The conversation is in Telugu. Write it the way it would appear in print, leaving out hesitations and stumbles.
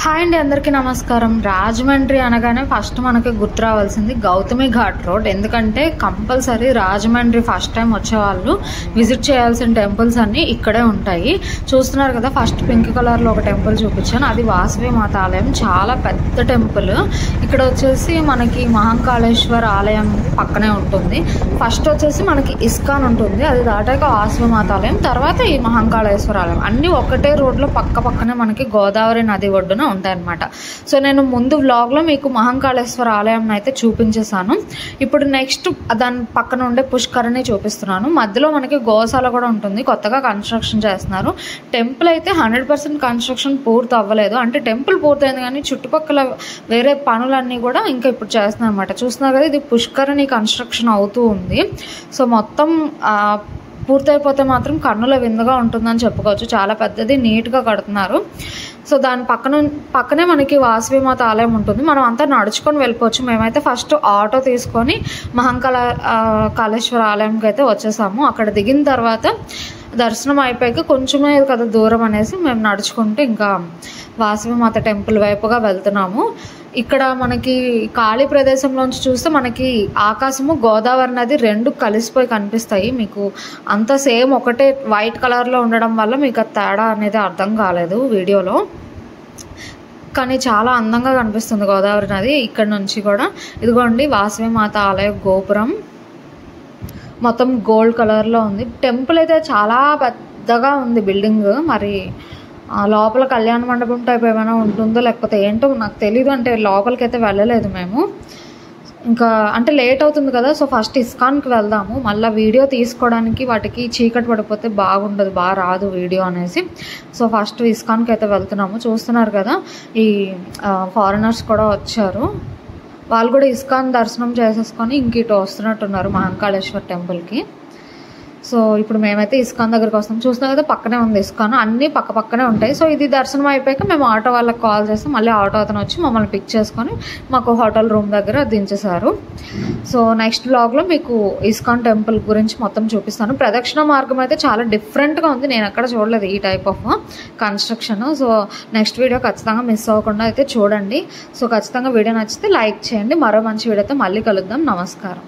హాయ్ అండి, అందరికీ నమస్కారం. రాజమండ్రి అనగానే ఫస్ట్ మనకి గుర్తు రావాల్సింది గౌతమి ఘాట్ రోడ్. ఎందుకంటే కంపల్సరీ రాజమండ్రి ఫస్ట్ టైం వచ్చేవాళ్ళు విజిట్ చేయాల్సిన టెంపుల్స్ అన్నీ ఇక్కడే ఉంటాయి. చూస్తున్నారు కదా, ఫస్ట్ పింక్ కలర్లో ఒక టెంపుల్ చూపించాను, అది వాసవి మాత ఆలయం. చాలా పెద్ద టెంపుల్. ఇక్కడ వచ్చేసి మనకి మహంకాళేశ్వర ఆలయం పక్కనే ఉంటుంది. ఫస్ట్ వచ్చేసి మనకి ఇస్కాన్ ఉంటుంది, అది దాటాక వాసవి మాత ఆలయం, తర్వాత ఈ మహంకాళేశ్వర ఆలయం. అన్నీ ఒకటే రోడ్లో పక్కనే మనకి గోదావరి నది ఒడ్డున ఉంటాయన్నమాట. సో నేను ముందు వ్లాగ్లో మీకు మహంకాళేశ్వర ఆలయం అయితే చూపించేశాను. ఇప్పుడు నెక్స్ట్ దాని పక్కన ఉండే పుష్కరిణి చూపిస్తున్నాను. మధ్యలో మనకి గోశాల కూడా ఉంటుంది, కొత్తగా కన్స్ట్రక్షన్ చేస్తున్నారు. టెంపుల్ అయితే 100% కన్స్ట్రక్షన్ పూర్తి అవ్వలేదు, అంటే టెంపుల్ పూర్తయింది కానీ చుట్టుపక్కల వేరే పనులన్నీ కూడా ఇంకా ఇప్పుడు చేస్తున్నారు అనమాట. చూస్తున్నారు కదా, ఇది పుష్కరిణి కన్స్ట్రక్షన్ అవుతూ ఉంది. సో మొత్తం పూర్తయిపోతే మాత్రం కన్నుల విందుగా ఉంటుందని చెప్పుకోవచ్చు. చాలా పెద్దది, నీట్గా కడుతున్నారు. సో దాని పక్కనే మనకి వాసవి మాత ఆలయం ఉంటుంది. మనం అంతా నడుచుకొని వెళ్ళిపోవచ్చు. మేమైతే ఫస్ట్ ఆటో తీసుకొని కాళేశ్వర ఆలయంకి అయితే వచ్చేసాము. అక్కడ దిగిన తర్వాత దర్శనం అయిపోయాక కొంచెమే కదా దూరం అనేసి మేము నడుచుకుంటూ ఇంకా వాసవి మాత టెంపుల్ వైపుగా వెళ్తున్నాము. ఇక్కడ మనకి ఖాళీ ప్రదేశంలోంచి చూస్తే మనకి ఆకాశము గోదావరి నది రెండు కలిసిపోయి కనిపిస్తాయి. మీకు అంతా సేమ్ ఒకటే వైట్ కలర్లో ఉండడం వల్ల మీకు ఆ తేడా అనేది అర్థం కాలేదు వీడియోలో, కానీ చాలా అందంగా కనిపిస్తుంది గోదావరి నది ఇక్కడ నుంచి కూడా. ఇదిగోండి వాసవి మాత ఆలయ గోపురం మొత్తం గోల్డ్ కలర్లో ఉంది. టెంపుల్ అయితే చాలా పెద్దగా ఉంది బిల్డింగ్. మరి లోపల కళ్యాణ మండపం టైప్ ఏమైనా ఉంటుందో లేకపోతే ఏంటో నాకు తెలీదు. అంటే లోపలికి అయితే వెళ్ళలేదు మేము, ఇంకా అంటే లేట్ అవుతుంది కదా. సో ఫస్ట్ ఇస్కాన్కి వెళ్దాము. మళ్ళీ వీడియో తీసుకోవడానికి వాటికి చీకటి పడిపోతే బాగుండదు, బాగా రాదు వీడియో అనేసి. సో ఫస్ట్ ఇస్కాన్కి అయితే వెళ్తున్నాము. చూస్తున్నారు కదా, ఈ ఫారినర్స్ కూడా వచ్చారు. వాళ్ళు కూడా ఇస్కాన్ దర్శనం చేసేసుకొని ఇంక ఇటు వస్తున్నట్టున్నారు మహంకాళేశ్వర టెంపుల్కి. సో ఇప్పుడు మేమైతే ఇస్కాన్ దగ్గరికి వస్తాం. చూస్తున్నాం కదా, పక్కనే ఉంది ఇస్కాన్, అన్నీ పక్కనే ఉంటాయి. సో ఇది దర్శనం అయిపోయాక మేము ఆటో వాళ్ళకి కాల్ చేస్తాం. మళ్ళీ ఆటో అతను వచ్చి మమ్మల్ని పిక్ చేసుకొని మాకు హోటల్ రూమ్ దగ్గర దించేశారు. సో నెక్స్ట్ బ్లాగ్లో మీకు ఇస్కాన్ టెంపుల్ గురించి మొత్తం చూపిస్తాను. ప్రదక్షిణ మార్గం అయితే చాలా డిఫరెంట్గా ఉంది, నేను ఎక్కడ చూడలేదు ఈ type of construction. So next video ఖచ్చితంగా మిస్ అవ్వకుండా అయితే చూడండి. సో ఖచ్చితంగా వీడియో నచ్చితే లైక్ చేయండి. మరో మంచి వీడియోతో మళ్ళీ కలుద్దాం. నమస్కారం.